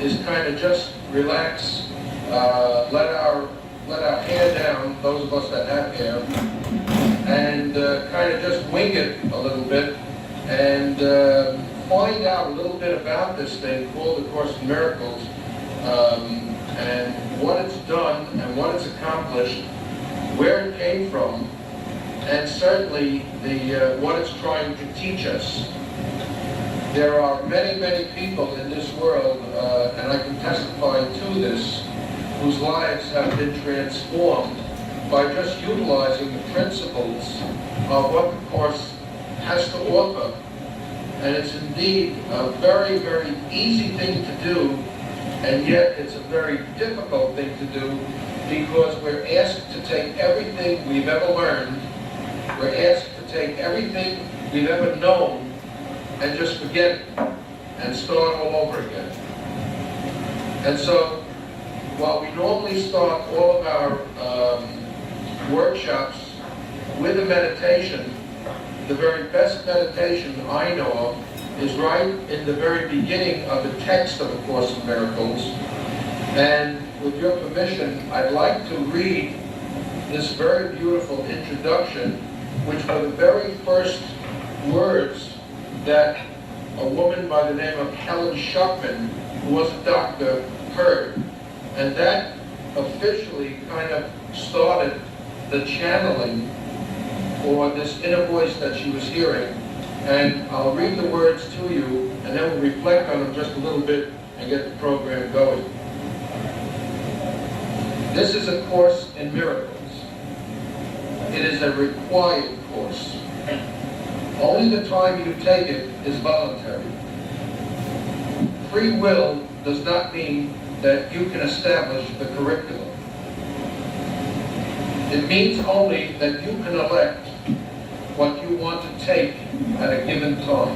is kind of just relax, let our hair down, those of us that have hair, and kind of just wing it a little bit, and find out a little bit about this thing called the Course in Miracles, and what it's done and what it's accomplished, where it came from, and certainly what it's trying to teach us. There are many, many people in this world, and I can testify to this, whose lives have been transformed by just utilizing the principles of what the Course has to offer. And it's indeed a very, very easy thing to do, and yet it's a very difficult thing to do, because we're asked to take everything we've ever learned, we're asked to take everything we've ever known, and just forget it, and start all over again. And so, while we normally start all of our workshops with a meditation, the very best meditation I know of is right in the very beginning of the text of the Course in Miracles. And with your permission, I'd like to read this very beautiful introduction, which were the very first words that a woman by the name of Helen Schuckman, who was a doctor, heard. And that officially kind of started the channeling, or this inner voice that she was hearing. And I'll read the words to you, and then we'll reflect on them just a little bit and get the program going. This is a Course in Miracles. It is a required course. Only the time you take it is voluntary. Free will does not mean that you can establish the curriculum. It means only that you can elect what you want to take at a given time.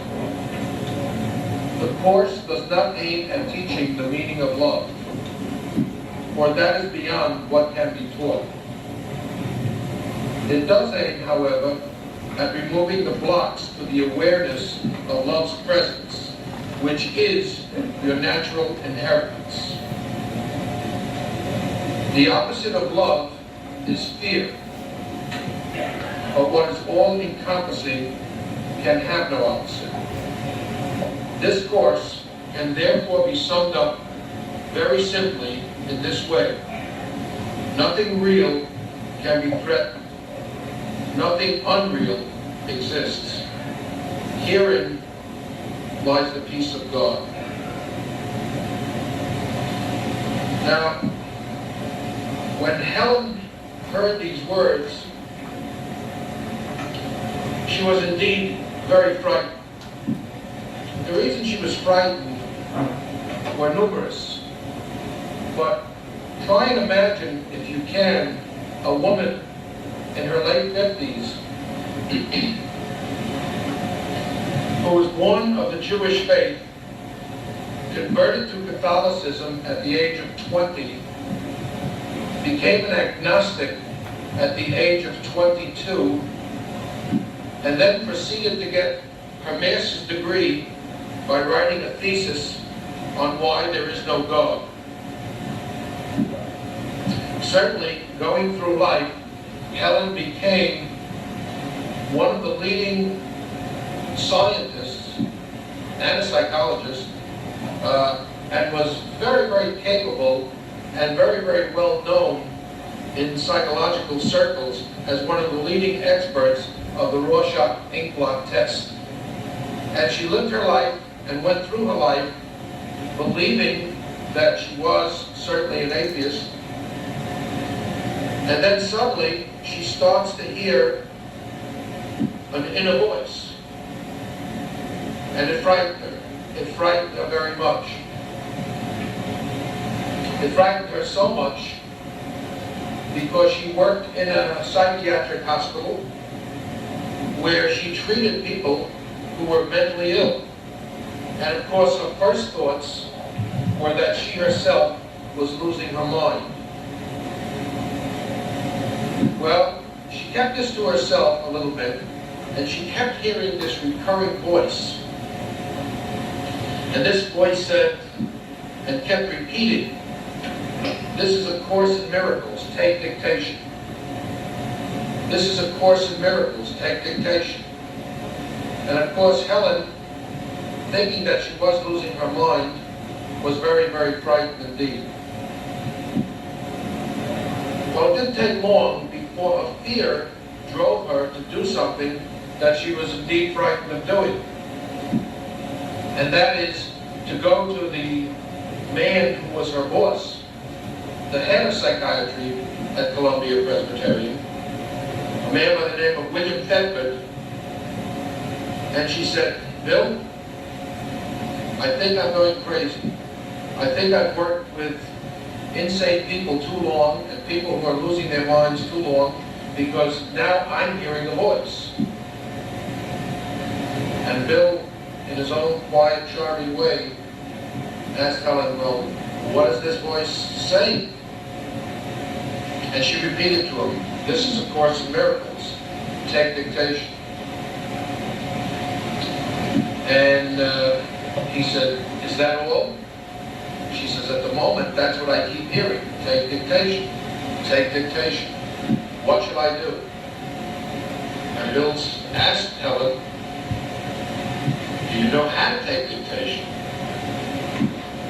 The Course does not aim at teaching the meaning of love, for that is beyond what can be taught. It does aim, however, at removing the blocks to the awareness of love's presence, which is your natural inheritance. The opposite of love is fear, but what is all-encompassing can have no opposite. This course can therefore be summed up very simply in this way: nothing real can be threatened. Nothing unreal exists. Herein lies the peace of God. Now, when Helen heard these words, she was indeed very frightened. The reason she was frightened were numerous, but try and imagine, if you can, a woman in her late 50s who was born of the Jewish faith, converted to Catholicism at the age of 20, became an agnostic at the age of 22, and then proceeded to get her master's degree by writing a thesis on why there is no God. Certainly, going through life, Helen became one of the leading scientists and a psychologist, and was very, very capable and very, very well known in psychological circles as one of the leading experts of the Rorschach ink blot test. And she lived her life and went through her life believing that she was certainly an atheist. And then suddenly she starts to hear an inner voice. And it frightened her. It frightened her very much. It frightened her so much because she worked in a psychiatric hospital where she treated people who were mentally ill. And of course her first thoughts were that she herself was losing her mind. Well, she kept this to herself a little bit, and she kept hearing this recurring voice. And this voice said, and kept repeating, "This is a course in miracles, take dictation. This is a course in miracles, take dictation." And of course, Helen, thinking that she was losing her mind, was very, very frightened indeed. Well, it didn't take long before a fear drove her to do something that she was indeed frightened of doing. And that is to go to the man who was her boss, the head of psychiatry at Columbia Presbyterian, a man by the name of William Thetford, and she said, "Bill, I think I'm going crazy. I think I've worked with insane people too long and people who are losing their minds too long, because now I'm hearing a voice." And Bill, in his own quiet, charming way, asked Helen, "Well, what is this voice saying?" And she repeated to him, "This is a course in miracles, take dictation." And he said, "Is that all?" She says, "At the moment, that's what I keep hearing. Take dictation. Take dictation. What should I do?" And Bill asked Helen, "Do you know how to take dictation?"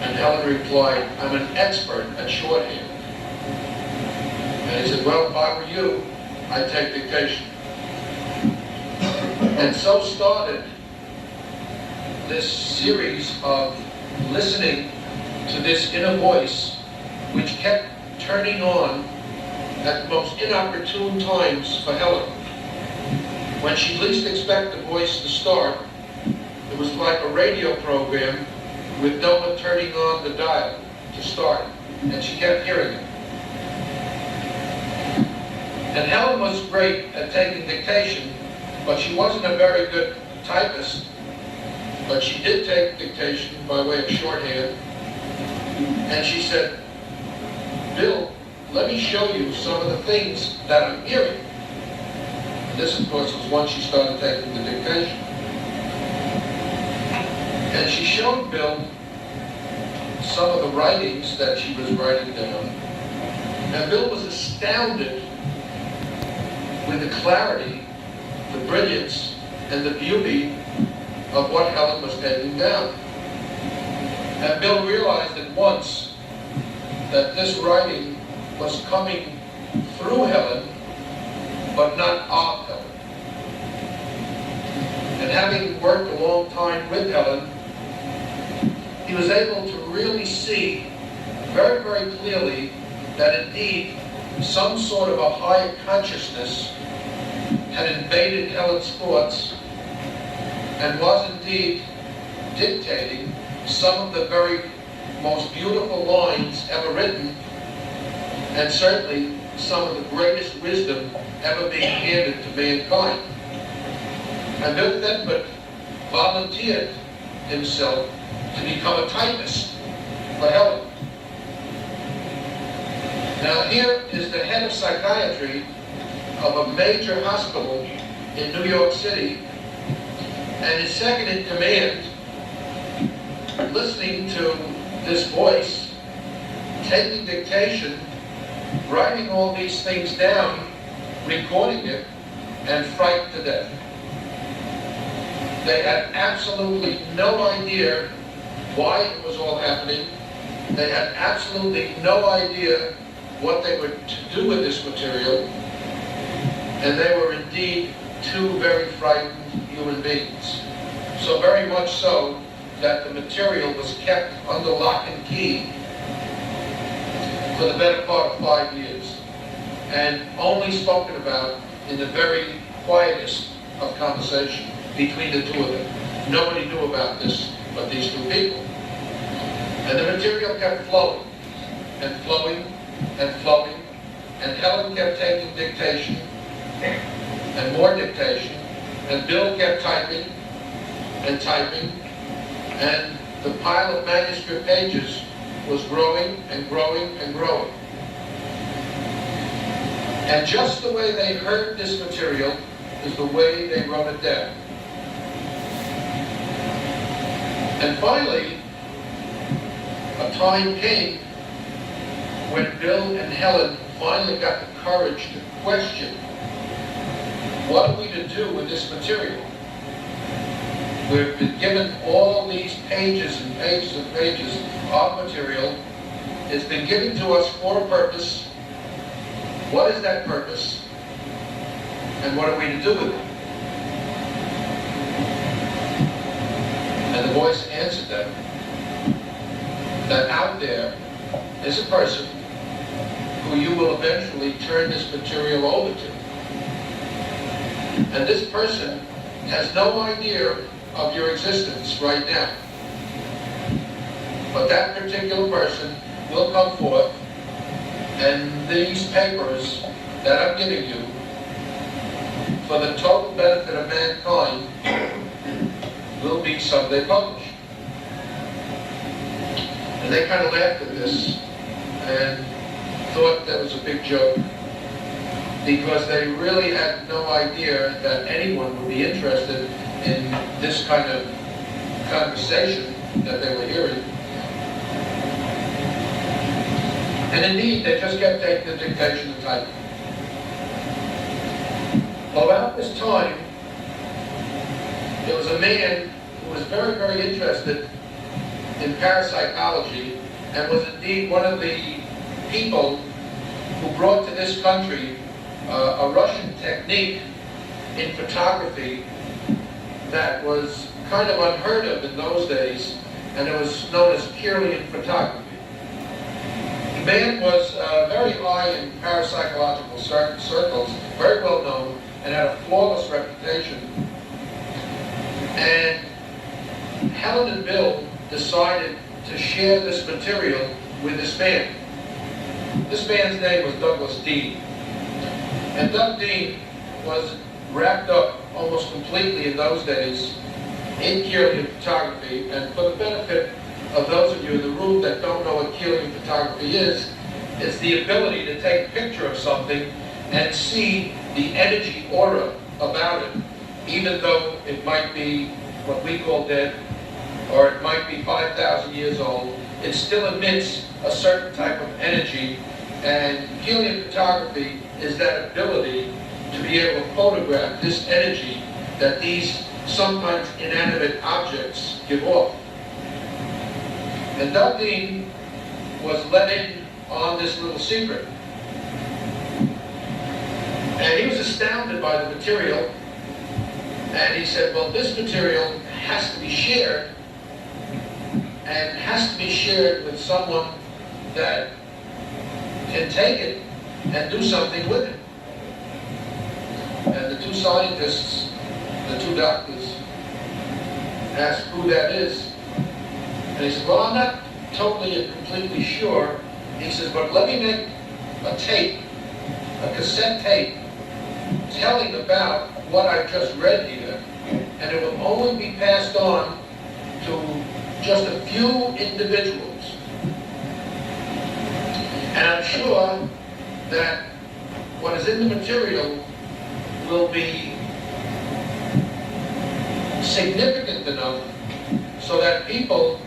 And Helen replied, "I'm an expert at shorthand." And he said, "Well, if I were you, I'd take dictation." And so started this series of listening to this inner voice, which kept turning on at the most inopportune times for Helen. When she least expected the voice to start, it was like a radio program with no one turning on the dial to start, and she kept hearing it. And Helen was great at taking dictation, but she wasn't a very good typist. But she did take dictation by way of shorthand. And she said, "Bill, let me show you some of the things that I'm hearing." And this, of course, was once she started taking the dictation. And she showed Bill some of the writings that she was writing down. And Bill was astounded with the clarity, the brilliance, and the beauty of what Helen was taking down. And Bill realized at once that this writing was coming through Helen, but not of Helen. And having worked a long time with Helen, he was able to really see very, very clearly that indeed some sort of a higher consciousness had invaded Helen's thoughts and was indeed dictating some of the very most beautiful lines ever written, and certainly some of the greatest wisdom ever being handed to mankind. And Bill Thetford volunteered himself to become a typist for Helen. Now here is the head of psychiatry of a major hospital in New York City, and his second in command, listening to this voice, taking dictation, writing all these things down, recording it, and frightened to death. They had absolutely no idea why it was all happening. They had absolutely no idea what they were to do with this material, and they were indeed two very frightened human beings. So very much so that the material was kept under lock and key for the better part of 5 years, and only spoken about in the very quietest of conversation between the two of them. Nobody knew about this but these two people. And the material kept flowing and flowing and flowing, and Helen kept taking dictation and more dictation, and Bill kept typing and typing, and the pile of manuscript pages was growing and growing and growing. And just the way they heard this material is the way they wrote it down. And finally, a time came when Bill and Helen finally got the courage to question, what are we to do with this material? We've been given all these pages and pages and pages of material. It's been given to us for a purpose. What is that purpose? And what are we to do with it? And the voice answered them that out there is a person who you will eventually turn this material over to. And this person has no idea of your existence right now. But that particular person will come forth, and these papers that I'm giving you, for the total benefit of mankind, will be someday published. And they kind of laughed at this and thought that was a big joke, because they really had no idea that anyone would be interested in this kind of conversation that they were hearing. And indeed, they just kept taking the dictation and typing. Well, about this time, there was a man who was very, very interested in parapsychology and was indeed one of the people who brought to this country a Russian technique in photography that was kind of unheard of in those days, and it was known as Kirlian photography. The man was very high in parapsychological circles, very well known, and had a flawless reputation. And Helen and Bill decided to share this material with this man. This man's name was Douglas Dean. And Doug Dean was wrapped up almost completely in those days in Kirlian photography. And for the benefit of those of you in the room that don't know what Kirlian photography is, it's the ability to take a picture of something and see the energy aura about it, even though it might be what we call dead, or it might be 5,000 years old. It still emits a certain type of energy, and Kirlian photography is that ability to be able to photograph this energy that these sometimes inanimate objects give off. And Doug Dean was let in on this little secret. And he was astounded by the material, and he said, well, this material has to be shared, and has to be shared with someone that can take it and do something with it. And the two scientists, the two doctors, asked who that is. And he said, well, I'm not totally and completely sure. He says, but let me make a tape, a cassette tape, telling about what I've just read here, and it will only be passed on to just a few individuals. And I'm sure that what is in the material will be significant enough so that people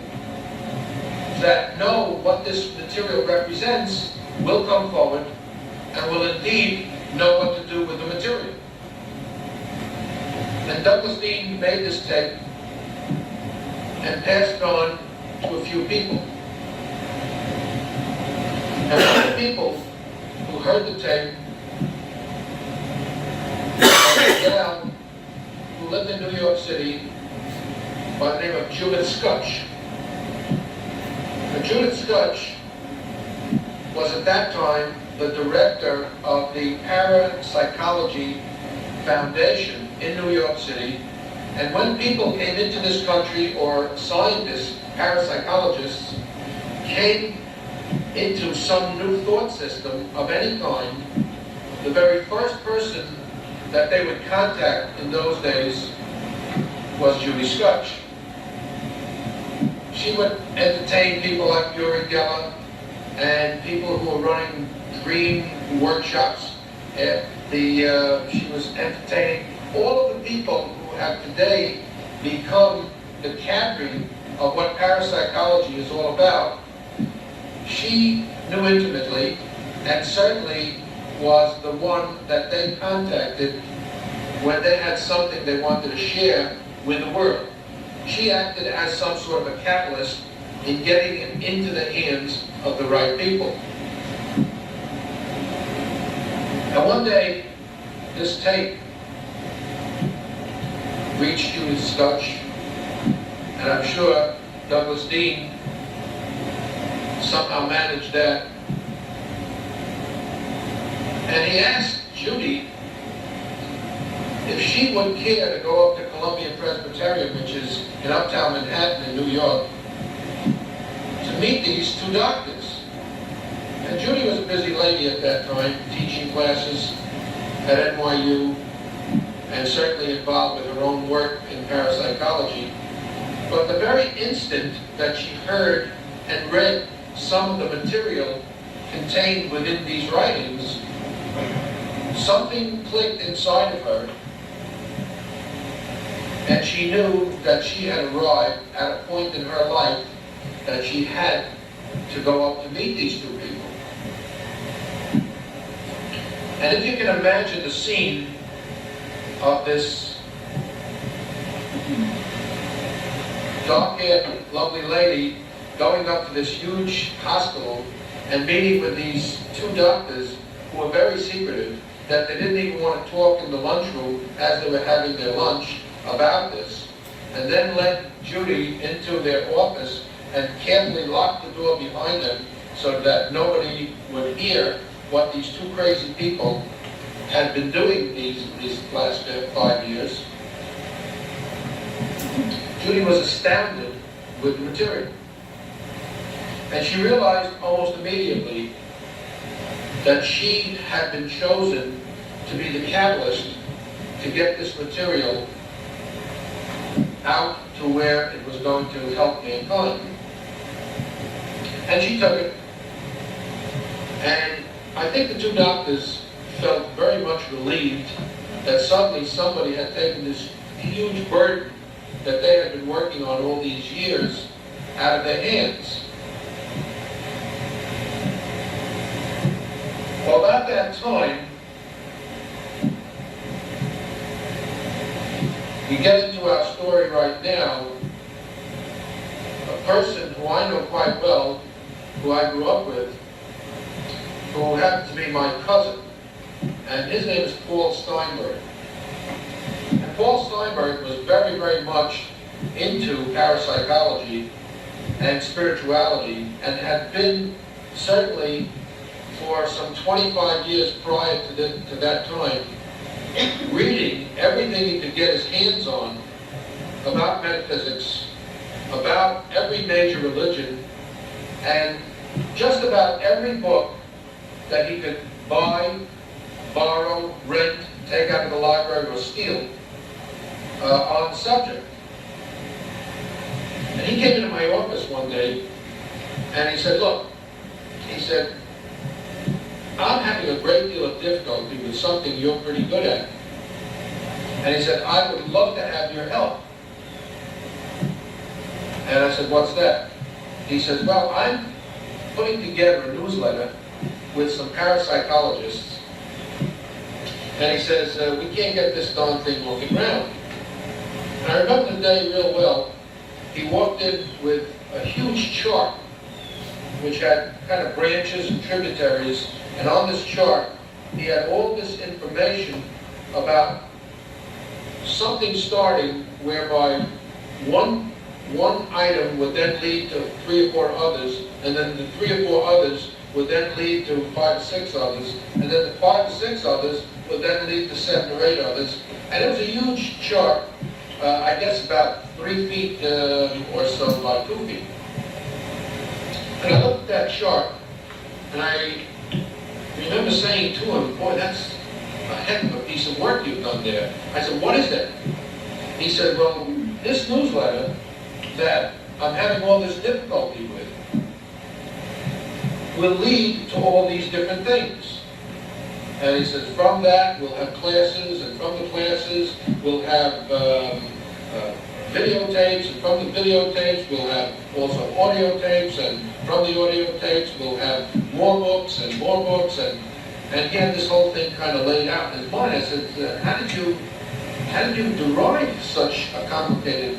that know what this material represents will come forward and will indeed know what to do with the material. And Douglas Dean made this tape and passed it on to a few people. And one of the people who heard the tape was a gal who lived in New York City by the name of Judith Scutch. And Judith Scutch was at that time the director of the Parapsychology Foundation in New York City. And when people came into this country, or scientists, parapsychologists, came into some new thought system of any kind, the very first person that they would contact in those days was Judy Scutch. She would entertain people like Uri Geller and people who were running dream workshops. She was entertaining all of the people who have today become the cadre of what parapsychology is all about. she knew intimately, and certainly was the one that they contacted when they had something they wanted to share with the world. She acted as some sort of a catalyst in getting it into the hands of the right people. And one day, this tape reached Judith Scutch, and I'm sure Douglas Dean somehow managed that. And he asked Judy if she would care to go up to Columbia Presbyterian, which is in uptown Manhattan in New York, to meet these two doctors. And Judy was a busy lady at that time, teaching classes at NYU, and certainly involved with her own work in parapsychology. But the very instant that she heard and read some of the material contained within these writings, something clicked inside of her, and she knew that she had arrived at a point in her life that she had to go up to meet these two people. And if you can imagine the scene of this dark-haired, lovely lady going up to this huge hospital and meeting with these two doctors who were very secretive, that they didn't even want to talk in the lunchroom as they were having their lunch about this, and then led Judy into their office and carefully locked the door behind them so that nobody would hear what these two crazy people had been doing these last 5 years. Judy was astounded with the material. And she realized almost immediately that she had been chosen to be the catalyst to get this material out to where it was going to help mankind. And she took it. And I think the two doctors felt very much relieved that suddenly somebody had taken this huge burden that they had been working on all these years out of their hands. Well, at that time, we get into our story right now. A person who I know quite well, who I grew up with, who happens to be my cousin, and his name is Saul Steinberg. And Saul Steinberg was very, very much into parapsychology and spirituality, and had been certainly for some 25 years prior to that time, reading everything he could get his hands on about metaphysics, about every major religion, and just about every book that he could buy, borrow, rent, take out of the library, or steal on the subject. And he came into my office one day, and he said, look, he said, I'm having a great deal of difficulty with something you're pretty good at. And he said, I would love to have your help. And I said, what's that? He says, well, I'm putting together a newsletter with some parapsychologists. And he says, we can't get this darn thing off the ground. And I remember the day real well. He walked in with a huge chart, which had kind of branches and tributaries. And on this chart, he had all this information about something starting whereby one item would then lead to 3 or 4 others, and then the 3 or 4 others would then lead to 5 or 6 others, and then the 5 or 6 others would then lead to 7 or 8 others. And it was a huge chart, I guess about 3 feet or so by 2 feet. And I looked at that chart, and I remember saying to him, boy, that's a heck of a piece of work you've done there. I said, what is that? He said, well, this newsletter that I'm having all this difficulty with will lead to all these different things. And he says, from that we'll have classes, and from the classes we'll have videotapes, and from the videotapes we'll have also audio tapes, and from the audio tapes, we'll have more books, and he had this whole thing kind of laid out in his mind. I said, how did you derive such a complicated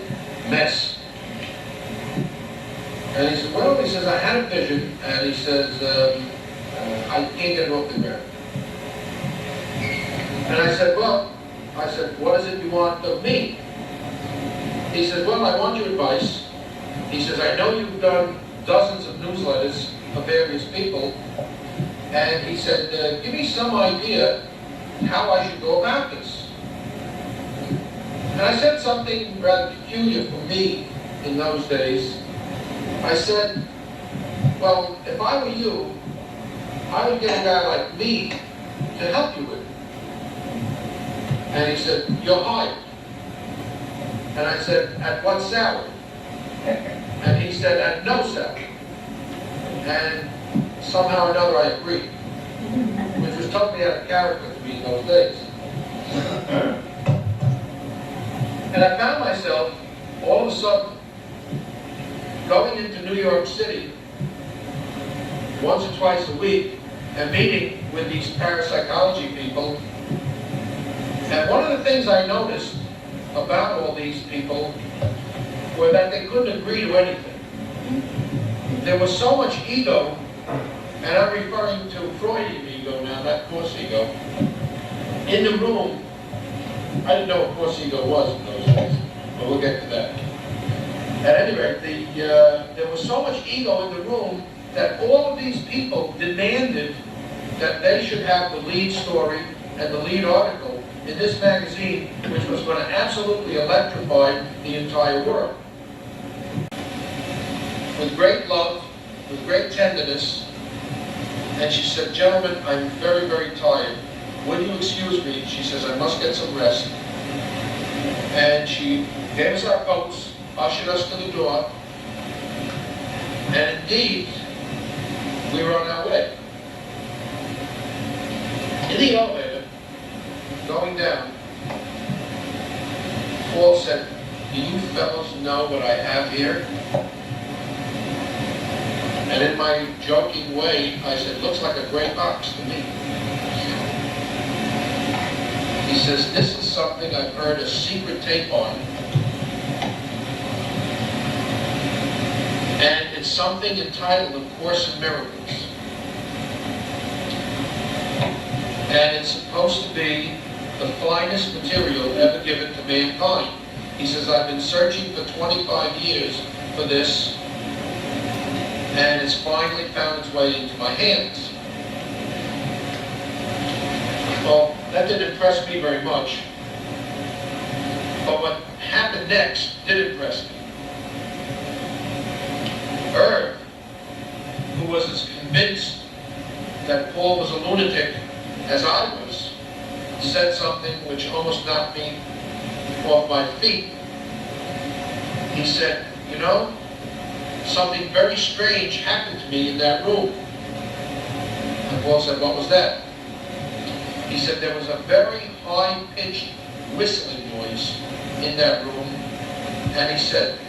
mess? And he said, well, he says, I had a vision, and he says, I can't get it off the ground. And I said, what is it you want of me? He said, well, I want your advice. He says, I know you've done dozens of newsletters of various people, and he said, give me some idea how I should go about this. And I said something rather peculiar for me in those days. I said, well, if I were you, I would get a guy like me to help you with it. And he said, you're hired. And I said, at what salary? And he said, at no salary. And somehow or another I agreed, which was totally out of character to me in those days. And I found myself, all of a sudden, going into New York City once or twice a week and meeting with these parapsychology people. And one of the things I noticed about all these people were that they couldn't agree to anything. There was so much ego, and I'm referring to Freudian ego now, not coarse ego, in the room. I didn't know what coarse ego was in those days, but we'll get to that. At any rate, there was so much ego in the room that all of these people demanded that they should have the lead story and the lead article in this magazine, which was going to absolutely electrify the entire world. With great love, with great tenderness, and she said, gentlemen, I'm very, very tired. Will you excuse me? She says, I must get some rest. And she gave us our coats, ushered us to the door, and indeed, we were on our way. In the elevator, going down, Paul said, do you fellows know what I have here? And in my joking way, I said, looks like a gray box to me. He says, this is something I've heard a secret tape on. And it's something entitled A Course in Miracles. And it's supposed to be the finest material ever given to mankind. He says, I've been searching for 25 years for this, and it's finally found its way into my hands. Well, that didn't impress me very much. But what happened next did impress me. Irv, who was as convinced that Paul was a lunatic as I was, said something which almost knocked me off my feet. He said, you know, something very strange happened to me in that room. And Paul said, what was that? He said, there was a very high-pitched whistling noise in that room. And he said,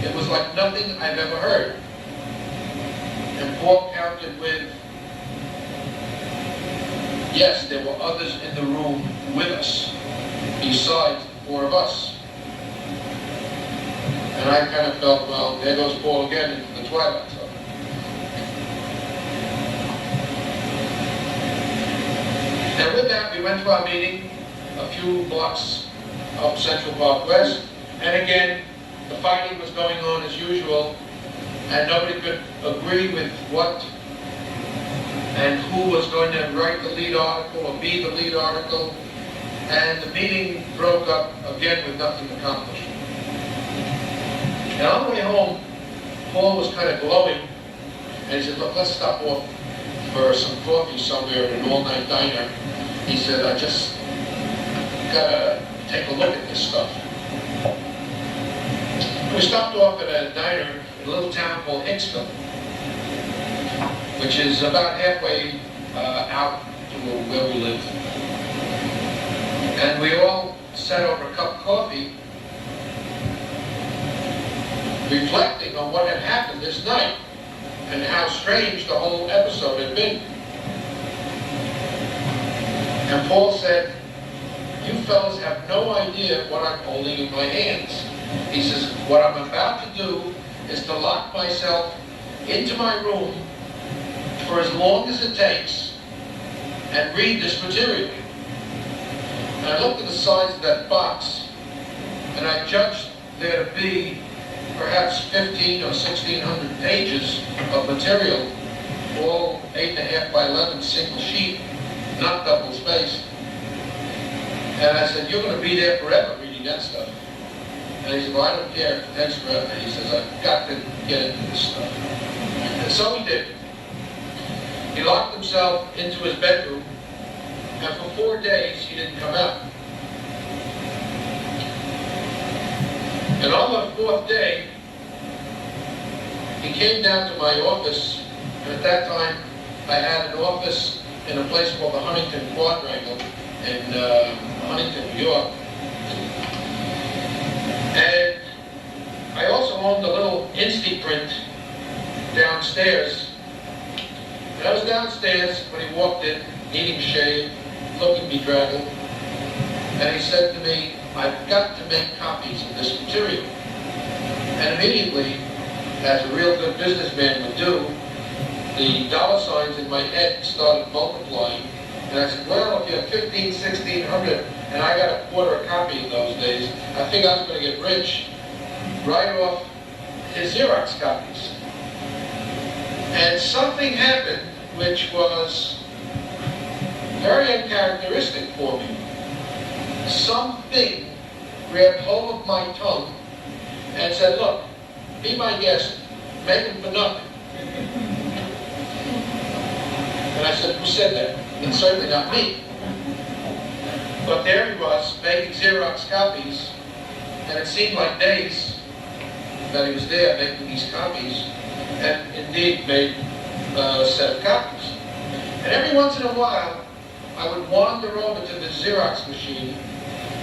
it was like nothing I've ever heard. And Paul counted with, yes, there were others in the room with us, besides the four of us. And I kind of felt, well, there goes Paul again into the twilight zone. And with that, we went to our meeting a few blocks up Central Park West. And again, the fighting was going on as usual, and nobody could agree with what and who was going to write the lead article or be the lead article. And the meeting broke up again with nothing accomplished. And on the way home, Paul was kind of glowing, and he said, look, let's stop off for some coffee somewhere at an all-night diner. He said, I just gotta take a look at this stuff. We stopped off at a diner in a little town called Hicksville, which is about halfway out to where we live. And we all sat over a cup of coffee, reflecting on what had happened this night. and how strange the whole episode had been. And Paul said, "You fellas have no idea what I'm holding in my hands." He says, "What I'm about to do is to lock myself into my room for as long as it takes and read this material." And I looked at the size of that box, and I judged there to be perhaps 15 or 1600 pages of material, all 8.5 by 11 single sheet, not double spaced. And I said, "You're going to be there forever reading that stuff." And he said, "Well, I don't care if it takes forever." He says, "I've got to get into this stuff." And so he did. He locked himself into his bedroom, and for 4 days he didn't come out. And on the 4th day, he came down to my office, and at that time I had an office in a place called the Huntington Quadrangle in Huntington, New York. And I also owned a little Insti-print downstairs. And I was downstairs when he walked in, needing shave, looking bedraggled. And he said to me, "I've got to make copies of this material." And immediately, as a real good businessman would do, the dollar signs in my head started multiplying. And I said, "Well, if you have 15, 1600, and I got a quarter a copy in those days, I figured I was going to get rich right off his Xerox copies." And something happened which was very uncharacteristic for me. Something grabbed hold of my tongue and said, "Look, be my guest, make them for nothing." And I said, "Who said that?" And certainly not me. But there he was, making Xerox copies, and it seemed like days that he was there making these copies, and indeed made a set of copies. And every once in a while, I would wander over to the Xerox machine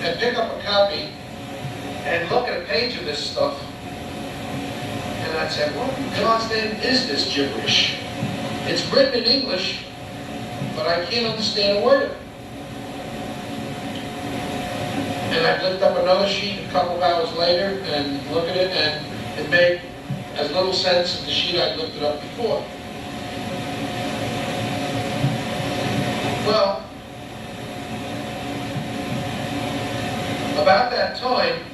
and pick up a copy and look at a page of this stuff, and I'd say, "What in God's name is this gibberish? It's written in English, but I can't understand a word of it." And I'd lift up another sheet a couple of hours later and look at it, and it made as little sense as the sheet I'd lifted up before. Well, about that time,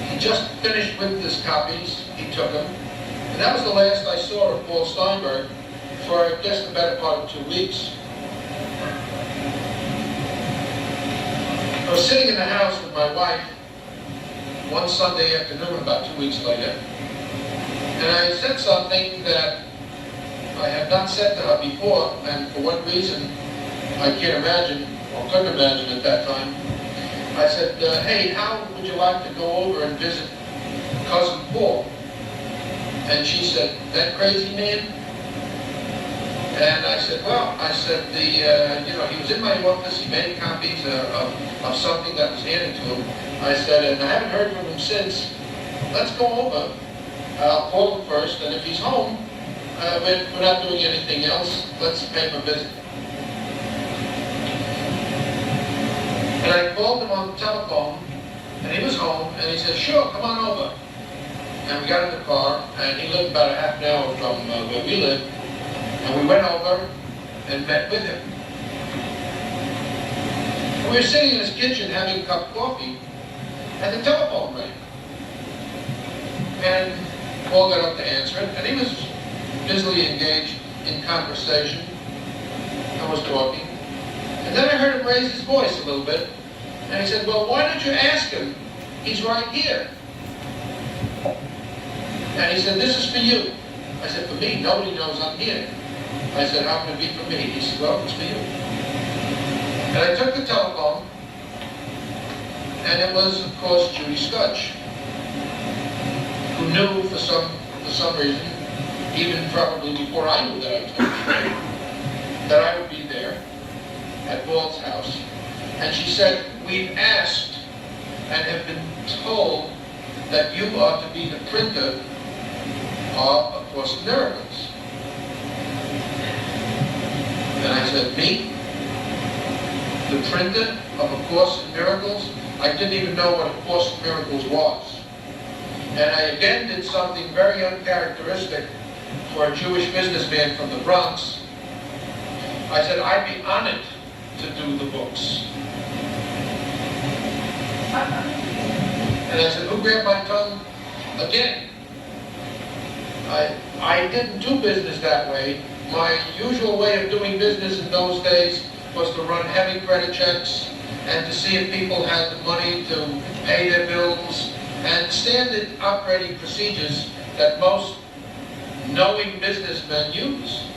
he just finished with his copies. He took them, and that was the last I saw of Saul Steinberg for, I guess, the better part of 2 weeks. I was sitting in the house with my wife one Sunday afternoon about 2 weeks later, and I said something that I had not said to her before, and for what reason I can't imagine, or couldn't imagine at that time. I said, "Hey, how would you like to go over and visit Cousin Paul?" And she said, "That crazy man?" And I said, "Well," I said, he was in my office, he made copies of something that was handed to him. I said, "And I haven't heard from him since. Let's go over. I'll call him first, and if he's home, we're not doing anything else. Let's pay him a visit." And I called him on the telephone, and he was home, and he said, "Sure, come on over." And we got in the car, and he lived about a half an hour from where we lived, and we went over and met with him. And we were sitting in his kitchen having a cup of coffee, and the telephone rang. And Paul got up to answer it, and he was busily engaged in conversation and was talking. And then I heard him raise his voice a little bit, and he said, "Well, why don't you ask him? He's right here." And he said, "This is for you." I said, "For me? Nobody knows I'm here." I said, "How can it be for me?" He said, "Well, it's for you." And I took the telephone, and it was, of course, Judy Scutch, who knew for some reason, even probably before I knew that I was going to be that I would be there at Paul's house. And she said, "We've asked and have been told that you are to be the printer of Course in Miracles. And I said, me? The printer of A Course in Miracles? I didn't even know what A Course in Miracles was. And I again did something very uncharacteristic for a Jewish businessman from the Bronx. I said, I'd be honored to do the books. And I said, who grabbed my tongue? Again. I didn't do business that way. My usual way of doing business in those days was to run heavy credit checks and to see if people had the money to pay their bills and standard operating procedures that most knowing businessmen use.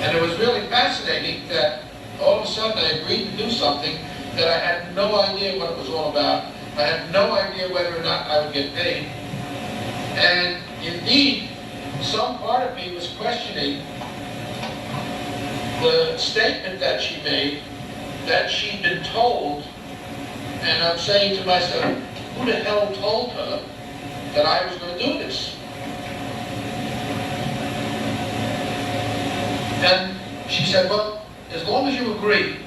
And it was really fascinating that all of a sudden I agreed to do something that I had no idea what it was all about. I had no idea whether or not I would get paid. And indeed, some part of me was questioning the statement that she made, that she'd been told, and I'm saying to myself, who the hell told her that I was going to do this? And she said, well, as long as you agree,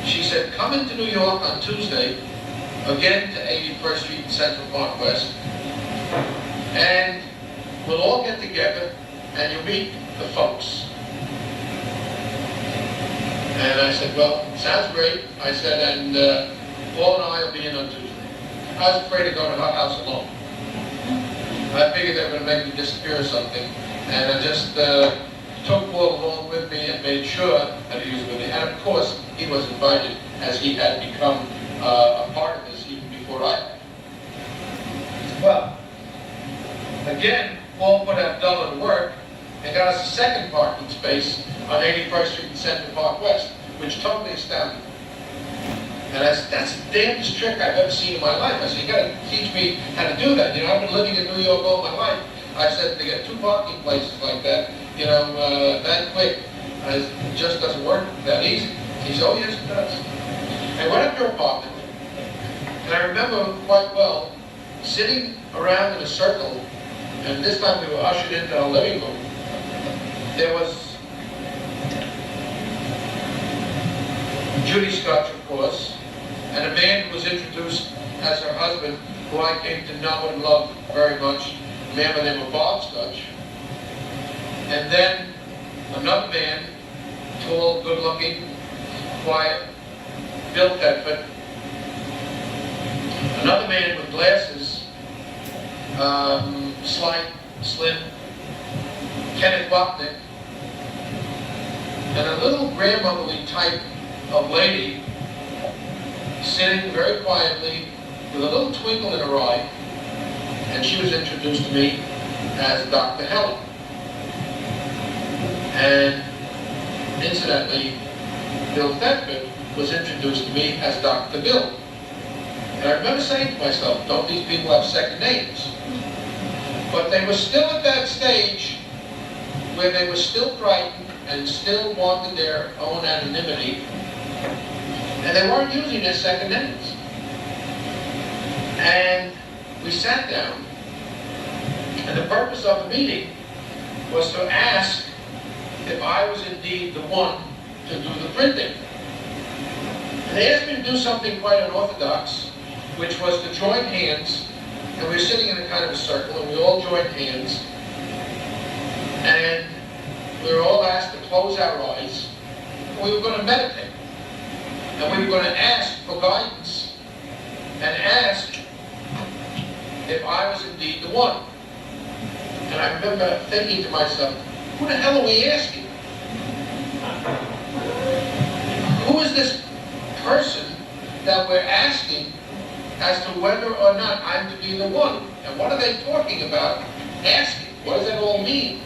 she said, come into New York on Tuesday, again to 81st Street and Central Park West, and we'll all get together and you'll meet the folks. And I said, well, sounds great. I said, and Paul and I will be in on Tuesday. I was afraid to go to her house alone. I figured they were going to make me disappear or something. And I just took Paul along with me and made sure that he was with me. And of course, he was invited as he had become a part of this even before I had. Well, again, Paul put Abdullah to work and got us a second parking space on 81st Street and Central Park West, which totally astounded me. And I said, that's the damnedest trick I've ever seen in my life. I said, you got to teach me how to do that. You know, I've been living in New York all my life. I said, to get two parking places like that, you know, that quick, it just doesn't work that easy. He said, oh yes, it does. I went up to her apartment, and I remember quite well sitting around in a circle, and this time we were ushered into our living room. There was Judy Scotch, of course, and a man who was introduced as her husband, who I came to know and love very much, a man by the name of Bob Scotch. And then another man, tall, good-looking, quiet, Bill Thetford. Another man with glasses, slight, slim, Kenneth Wapnick. And a little grandmotherly type of lady sitting very quietly with a little twinkle in her eye, and she was introduced to me as Dr. Helen. And incidentally, Bill Thetford was introduced to me as Dr. Bill. And I remember saying to myself, don't these people have second names? But they were still at that stage where they were still frightened and still wanted their own anonymity, and they weren't using their second names. And we sat down, and the purpose of the meeting was to ask if I was indeed the one to do the printing. And they asked me to do something quite unorthodox, which was to join hands, and we were sitting in a kind of a circle, and we all joined hands, and we were all asked to close our eyes, and we were going to meditate. And we were going to ask for guidance, and ask if I was indeed the one. And I remember thinking to myself, who the hell are we asking? Who is this person that we're asking as to whether or not I'm to be the one? And what are they talking about asking? What does that all mean?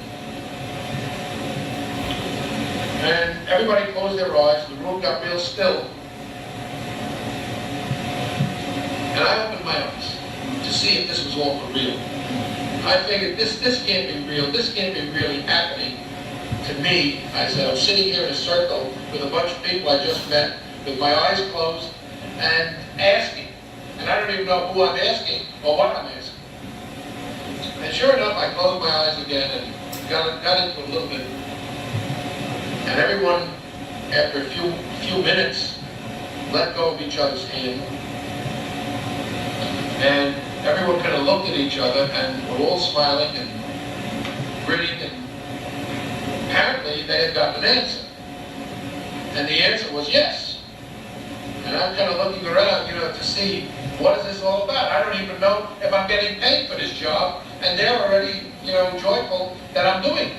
And everybody closed their eyes, the room got real still. And I opened my eyes to see if this was all for real. I figured, this can't be real, this can't be really happening to me. I said, I'm sitting here in a circle with a bunch of people I just met, with my eyes closed, and asking. And I don't even know who I'm asking or what I'm asking. And sure enough, I closed my eyes again and got into it a little bit. And everyone, after a few minutes, let go of each other's hand. And everyone kind of looked at each other and were all smiling and grinning, and apparently they had gotten an answer. And the answer was yes. And I'm kind of looking around, to see what is this all about. I don't even know if I'm getting paid for this job, and they're already, joyful that I'm doing it.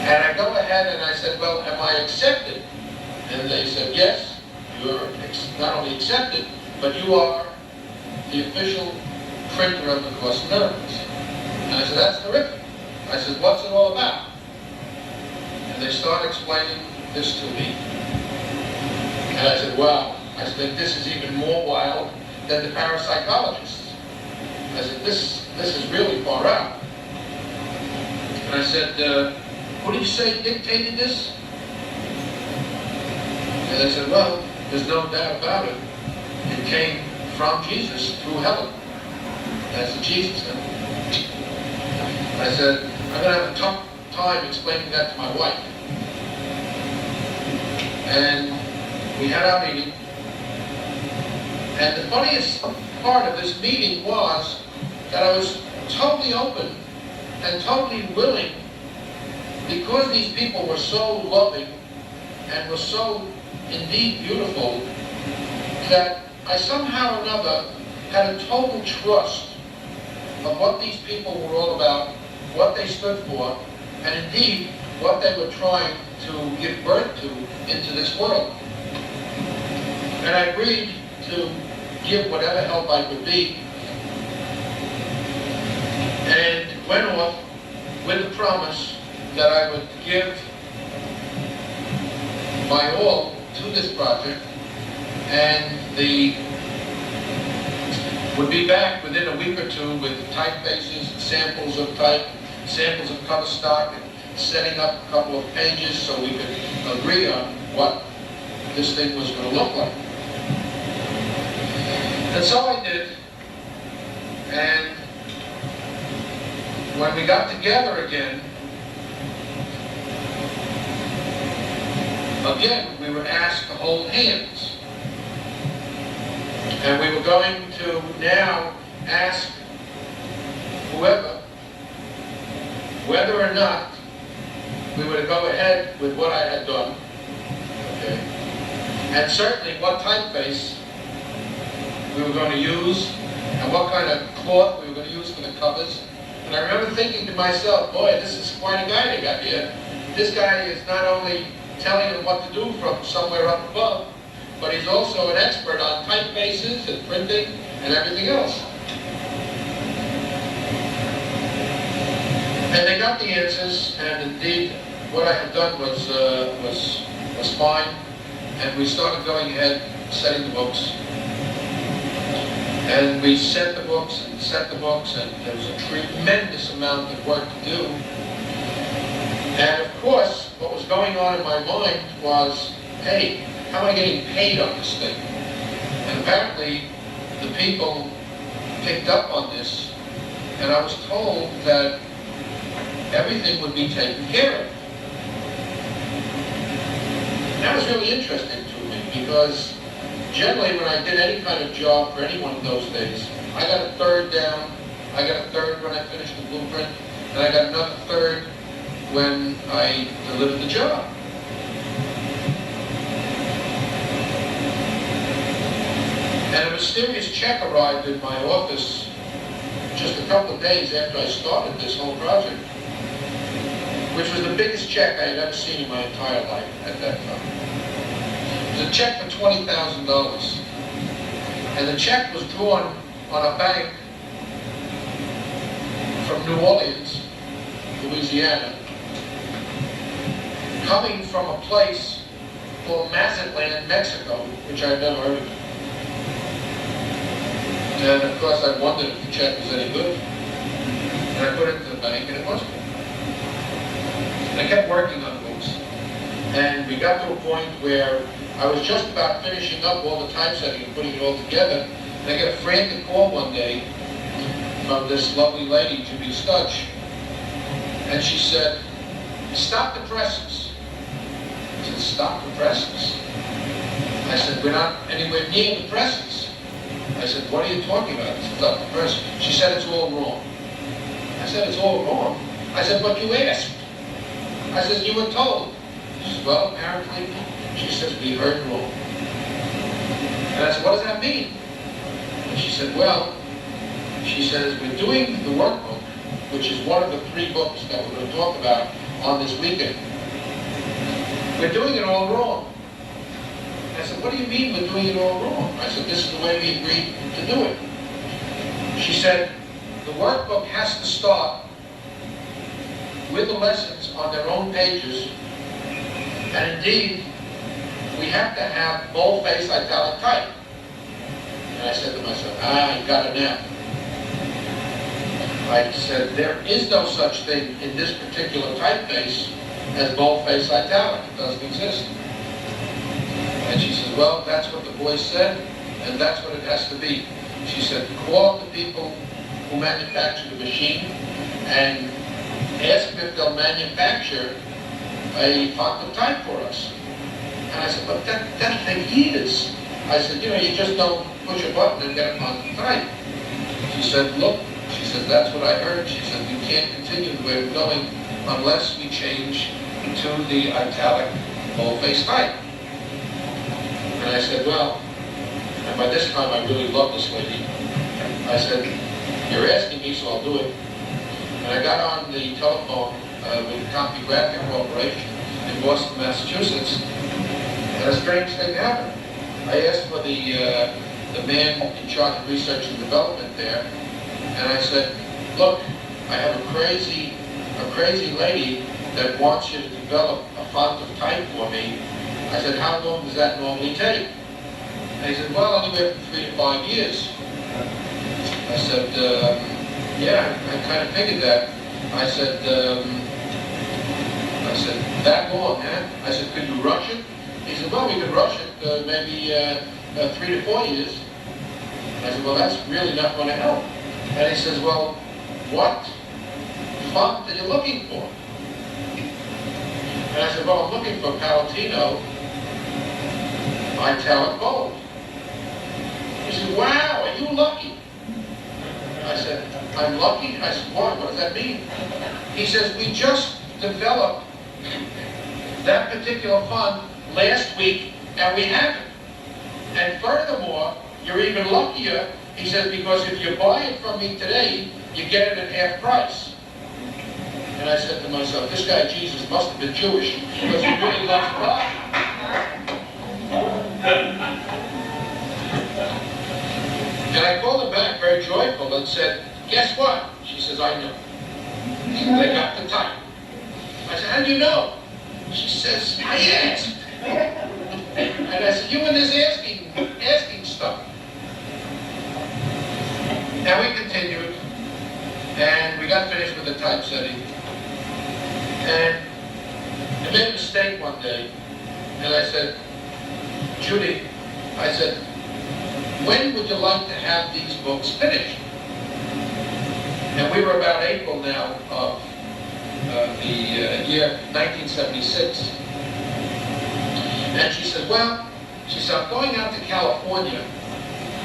And I go ahead and I said, well, am I accepted? And they said, yes, you're not only accepted, but you are the official printer of the Course in Miracles. And I said, that's terrific. I said, what's it all about? And they started explaining this to me. And I said, wow. I said, this is even more wild than the parapsychologists. I said, this is really far out. And I said, who do you say dictated this? And they said, well, there's no doubt about it. It came from Jesus through Helen. That's what Jesus said. I said, I'm going to have a tough time explaining that to my wife. And we had our meeting. And the funniest part of this meeting was that I was totally open and totally willing, because these people were so loving and were so indeed beautiful, that I somehow or another had a total trust of what these people were all about, what they stood for, and indeed what they were trying to give birth to into this world. And I agreed to give whatever help I could be, and went off with the promise that I would give my all to this project, and would be back within a week or two with typefaces, samples of type, samples of cover stock, and setting up a couple of pages so we could agree on what this thing was going to look like. And so I did. And when we got together again, we were asked to hold hands. And we were going to now ask whoever, whether or not we were to go ahead with what I had done, okay, and certainly what typeface we were going to use, and what kind of cloth we were going to use for the covers. And I remember thinking to myself, boy, this is quite a guy they got here. This guy is not only telling them what to do from somewhere up above, but he's also an expert on typefaces and printing and everything else. And they got the answers, and indeed what I had done was fine, and we started going ahead setting the books. And we set the books, and there was a tremendous amount of work to do. And of course, what was going on in my mind was, hey, how am I getting paid on this thing? And apparently, the people picked up on this, and I was told that everything would be taken care of. And that was really interesting to me, because generally when I did any kind of job for anyone in those days, I got a third down, I got a third when I finished the blueprint, and I got another third when I delivered the job. And a mysterious check arrived in my office just a couple of days after I started this whole project, which was the biggest check I had ever seen in my entire life at that time. It was a check for $20,000. And the check was drawn on a bank from New Orleans, Louisiana, coming from a place called Mazatlan, Mexico, which I'd never heard of. And of course I wondered if the check was any good. And I put it into the bank, and it wasn't. And I kept working on books. And we got to a point where I was just about finishing up all the typesetting and putting it all together, And I get a frantic call one day from this lovely lady, Judy Studge, and she said, "Stop the presses." I said, "Stop the presses?" I said, "We're not anywhere near the presses." I said, "What are you talking about?" She said, "Stop the presses." She said, "It's all wrong." I said, "It's all wrong?" I said, "But you asked." I said, "You were told." She said, "Well, apparently," she says, "we heard wrong." And I said, "What does that mean?" And she said, "Well," she says, "we're doing the workbook, which is one of the 3 books that we're going to talk about on this weekend. We're doing it all wrong." I said, "What do you mean we're doing it all wrong?" I said, "This is the way we agreed to do it." She said, "The workbook has to start with the lessons on their own pages, and indeed, we have to have boldface italic type." And I said to myself, I got it now. I said, "There is no such thing in this particular typeface as boldface italic. It doesn't exist." And she said, "Well, that's what the boys said, and that's what it has to be." She said, "Call the people who manufacture the machine and ask them if they'll manufacture a font of type for us." And I said, "But that'll take years." I said, "You just don't push a button and get a font of type." She said, "Look," she said, "that's what I heard." She said, "We can't continue the way we're going unless we change to the italic boldface type." And I said, "Well," and by this time I really love this lady. I said, "You're asking me, so I'll do it." And I got on the telephone with Copygraphic Corporation in Boston, Massachusetts, and a strange thing happened. I asked for the man in charge of research and development there, and I said, "Look, I have a crazy lady that wants you to develop a font of type for me." I said, "How long does that normally take?" And he said, "Well, anywhere from 3 to 5 years." I said, "Yeah, I kind of figured that." I said, "That long, huh?" I said, "Could you rush it?" He said, "Well, we could rush it maybe 3 to 4 years." I said, "Well, that's really not going to help." And he says, "Well, what font are you looking for?" And I said, "Well, I'm looking for Palatino italic bold." He said, "Wow, are you lucky?" I said, "I'm lucky?" I said, "Why? What does that mean?" He says, "We just developed that particular font last week, and we have it. And furthermore, you're even luckier," he says, "because if you buy it from me today, you get it at half price." And I said to myself, this guy Jesus must have been Jewish, because he really loves God. And I called her back very joyful and said, "Guess what?" She says, "I know." She said, "They got the type." I said, "How do you know?" She says, "I asked." And I said, "You and this asking stuff." And we continued, and we got finished with the typesetting. And I made a mistake one day, and I said, "Judy," I said, "when would you like to have these books finished?" And we were about April now of the year 1976. And she said, "Well," she said, "I'm going out to California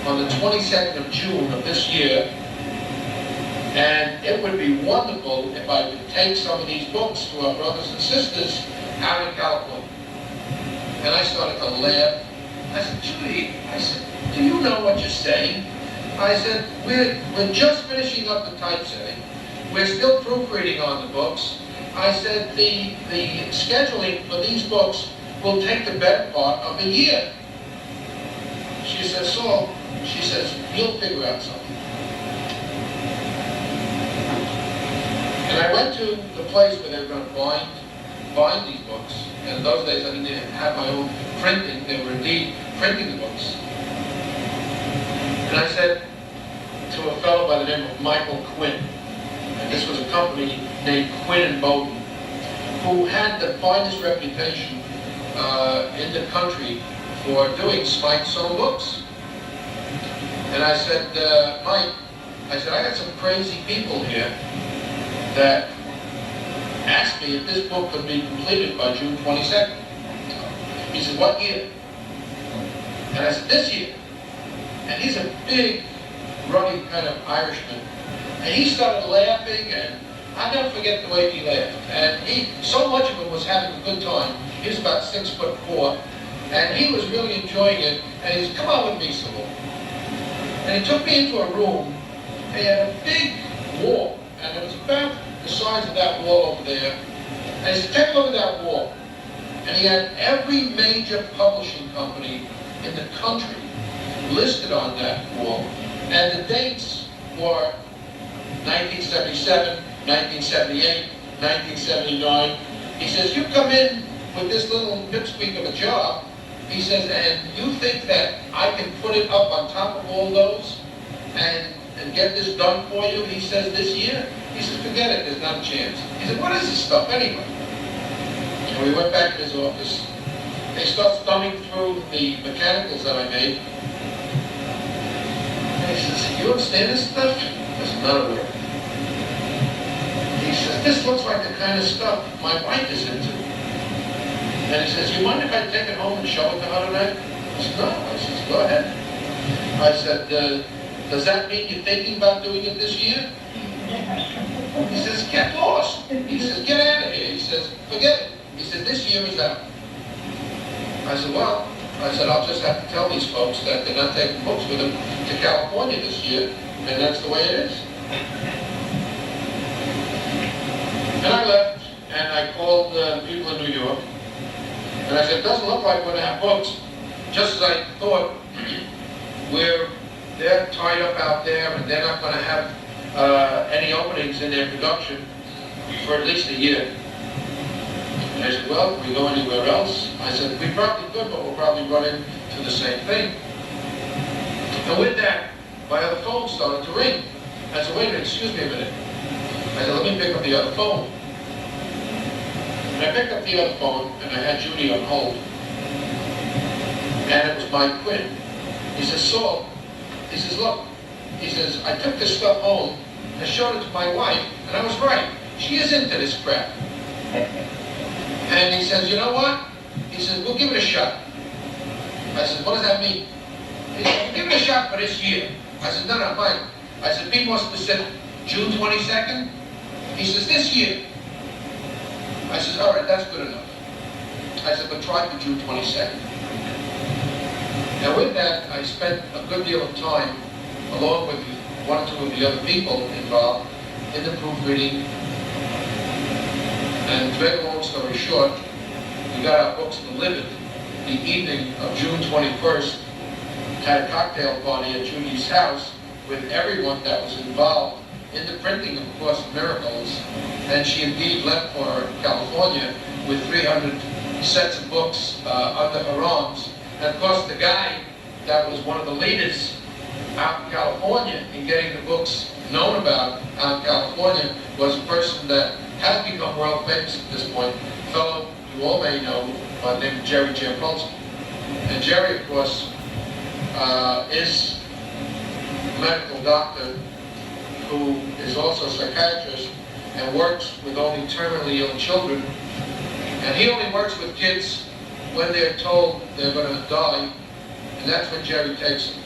on the 22nd of June of this year, and it would be wonderful if I could take some of these books to our brothers and sisters out in California." And I started to laugh. I said, "Judy," I said, "do you know what you're saying?" I said, we're just finishing up the typesetting. We're still proofreading on the books. I said, the scheduling for these books will take the better part of a year." She says, "Saul," she says, "you'll figure out something." And I went to the place where they were going to bind these books. And in those days, I didn't have my own printing. They were indeed printing the books. And I said to a fellow by the name of Michael Quinn, and this was a company named Quinn and Bowden, who had the finest reputation in the country for doing spike sewn books. And I said, Mike, I said, I got some crazy people here that asked me if this book could be completed by June 22nd. He said, what year? And I said, this year. And he's a big, ruddy kind of Irishman. And he started laughing, and I'll never forget the way he laughed. And so much of him was having a good time. He was about 6'4", and he was really enjoying it. And he said, come on with me, Saul. And he took me into a room, and he had a big wall, and it was about the size of that wall over there. And he said, take a look at that wall. And he had every major publishing company in the country listed on that wall. And the dates were 1977, 1978, 1979. He says, you come in with this little pipsqueak of a job, he says, and you think that I can put it up on top of all those and get this done for you? He says, this year? He says, forget it, there's not a chance. He said, what is this stuff anyway? And we went back to his office. They start thumbing through the mechanicals that I made. And he says, you understand this stuff? I said, not a word. He says, this looks like the kind of stuff my wife is into. And he says, you mind if I take it home and show it to her tonight? I said, no. I said, go ahead. I said, does that mean you're thinking about doing it this year? He says, get lost. He says, get out of here. He says, forget it. He said, this year is out. I said, well, I'll just have to tell these folks that they're not taking books with them to California this year, and that's the way it is. And I left, and I called people in New York, and I said, it doesn't look like we're going to have books. Just as I thought, they're tied up out there, and they're not going to have any openings in their production for at least a year. And I said, well, can we go anywhere else? I said, we probably could, but we'll probably run into the same thing. And with that, my other phone started to ring. I said, wait a minute, excuse me a minute. I said, let me pick up the other phone. And I picked up the other phone, and I had Judy on hold. And it was Mike Quinn. He says, Saul, he says, look, he says, I took this stuff home and showed it to my wife, and I was right. She is into this crap. And he says, you know what? He says, we'll give it a shot. I said, what does that mean? He said, we'll give it a shot for this year. I said, no, Mike. I said, be more specific. June 22nd? He says, this year. I said, all right, that's good enough. I said, but try for June 22nd. And with that, I spent a good deal of time, along with one or two of the other people involved, in the proofreading. And to make a long story short, we got our books delivered the evening of June 21st, had a cocktail party at Judy's house with everyone that was involved in the printing of Course of Miracles, and she indeed left for California with 300 sets of books under her arms. And of course, the guy that was one of the leaders out in California in getting the books known about out in California was a person that has become world famous at this point, a fellow you all may know named Jerry Jampolsky. And Jerry, of course, is a medical doctor who is also a psychiatrist and works with only terminally ill children. And he only works with kids when they're told they're going to die, and that's when Jerry takes them.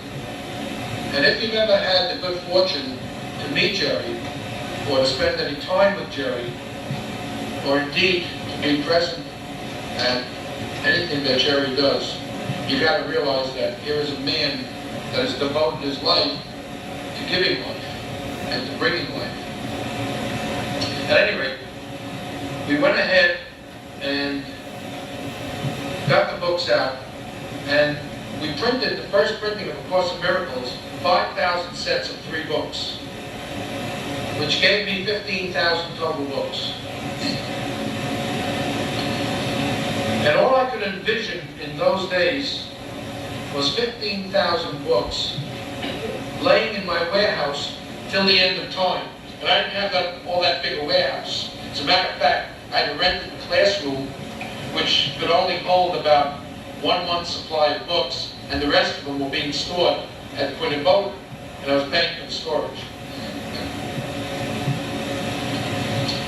And if you've ever had the good fortune to meet Jerry, or to spend any time with Jerry, or indeed to be present at anything that Jerry does, you got to realize that here is a man that has devoted his life to giving life and to bringing life. At any rate, we went ahead and got the books out, and we printed the first printing of A Course in Miracles, 5,000 sets of 3 books, which gave me 15,000 total books. And all I could envision in those days was 15,000 books laying in my warehouse till the end of time. And I didn't have all that big a warehouse. As a matter of fact, I had rented a classroom which could only hold about 1 month's supply of books, and the rest of them were being stored at Quinn and Boca, and I was paying for the storage.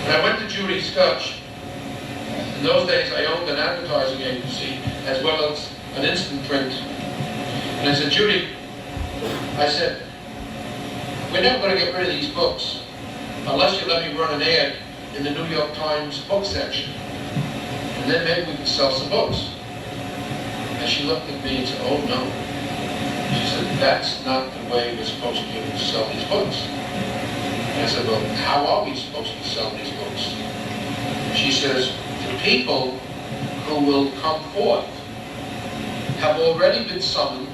When I went to Judy Scutch, in those days I owned an advertising agency as well as an instant print. And I said, Judy, I said, we're never going to get rid of these books unless you let me run an ad in the New York Times book section. And then maybe we can sell some books. And she looked at me and said, oh no. She said, that's not the way we're supposed to sell these books. And I said, well, how are we supposed to sell these books? She says, the people who will come forth have already been summoned,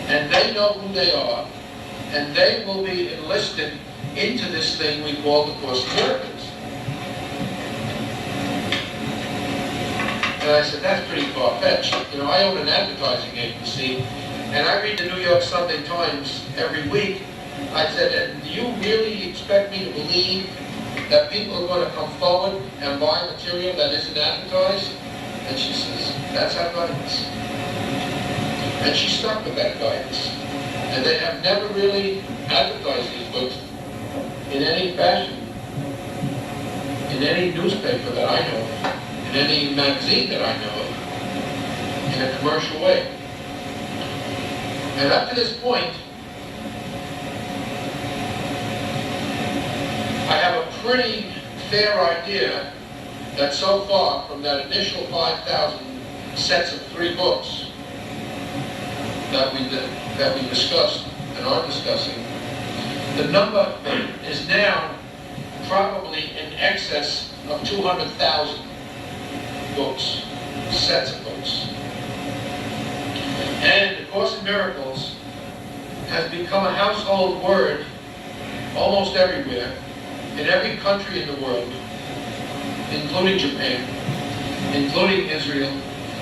and they know who they are, and they will be enlisted into this thing we call the Course of Miracles. And I said, that's pretty far-fetched. You know, I own an advertising agency, and I read the New York Sunday Times every week. I said, and do you really expect me to believe that people are going to come forward and buy material that isn't advertised? And she says, that's our guidance. And she stuck with that guidance. And they have never really advertised these books in any fashion, in any newspaper that I know of, in any magazine that I know of, in a commercial way. And up to this point, I have a pretty fair idea that so far, from that initial 5,000 sets of 3 books that we discussed and are discussing, the number is now probably in excess of 200,000 books, sets of books. And the Course in Miracles has become a household word almost everywhere, in every country in the world, including Japan, including Israel,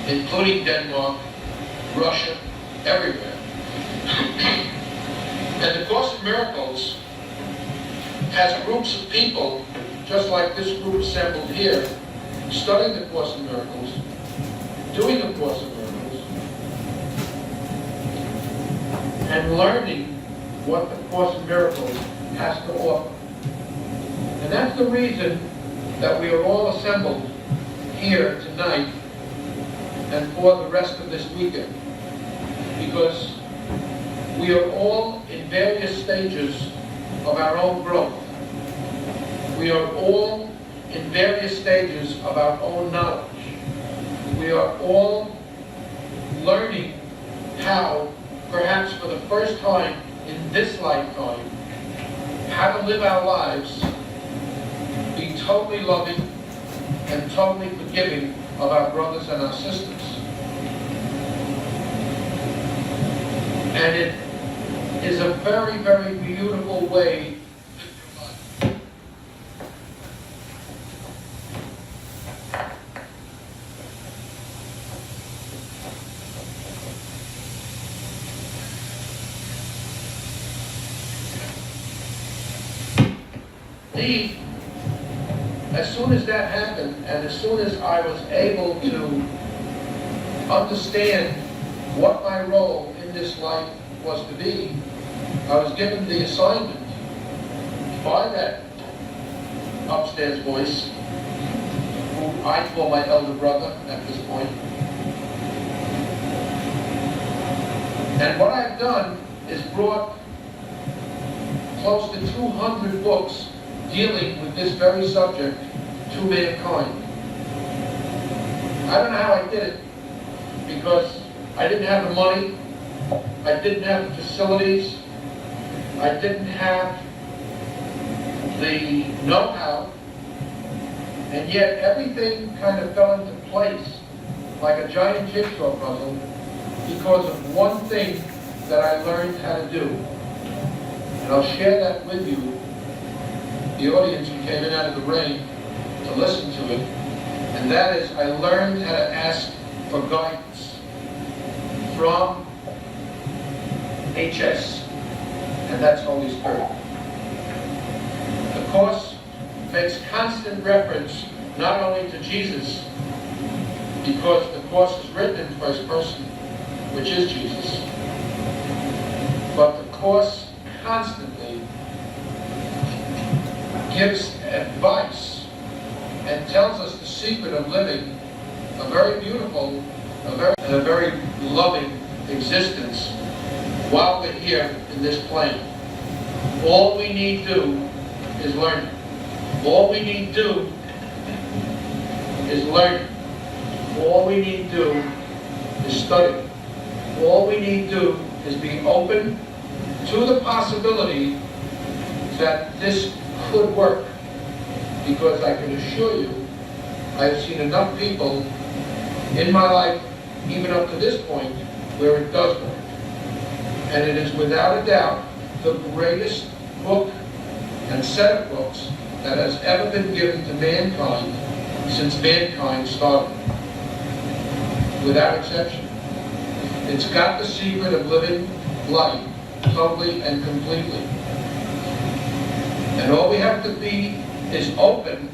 including Denmark, Russia, everywhere. And the Course in Miracles has groups of people, just like this group assembled here, studying the Course in Miracles, doing the Course in Miracles, and learning what the Course in Miracles has to offer. And that's the reason that we are all assembled here tonight and for the rest of this weekend. Because we are all in various stages of our own growth. We are all in various stages of our own knowledge. We are all learning how, perhaps for the first time in this lifetime, how to live our lives, be totally loving and totally forgiving of our brothers and our sisters. And it is a very, very beautiful way to live your life. As soon as that happened, and as soon as I was able to understand what my role in this life was to be, I was given the assignment by that upstairs voice, who I call my elder brother at this point. And what I've done is brought close to 200 books dealing with this very subject to mankind. I don't know how I did it, because I didn't have the money, I didn't have the facilities, I didn't have the know-how, and yet everything kind of fell into place like a giant jigsaw puzzle because of one thing that I learned how to do. And I'll share that with you, the audience who came in out of the rain to listen to it, and that is, I learned how to ask for guidance from HS, and that's Holy Spirit. The Course makes constant reference not only to Jesus, because the Course is written in first person, which is Jesus, course, constantly gives advice and tells us the secret of living a very beautiful, a very loving existence while we're here in this plane. All we need to do is learn. All we need to do is learn. All we need to do is study. All we need to do is be open to the possibility that this could work. Because I can assure you, I've seen enough people in my life, even up to this point, where it does work. And it is without a doubt the greatest book and set of books that has ever been given to mankind since mankind started. Without exception. It's got the secret of living life totally and completely. And all we have to be is open.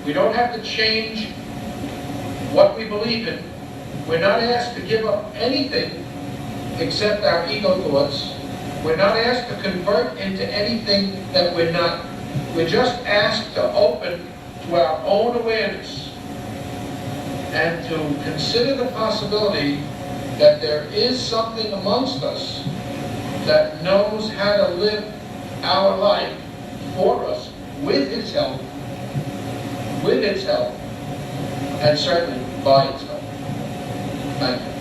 We don't have to change what we believe in. We're not asked to give up anything except our ego thoughts. We're not asked to convert into anything that we're not. We're just asked to open to our own awareness and to consider the possibility that there is something amongst us that knows how to live our life for us with its help, and certainly by its help. Thank you.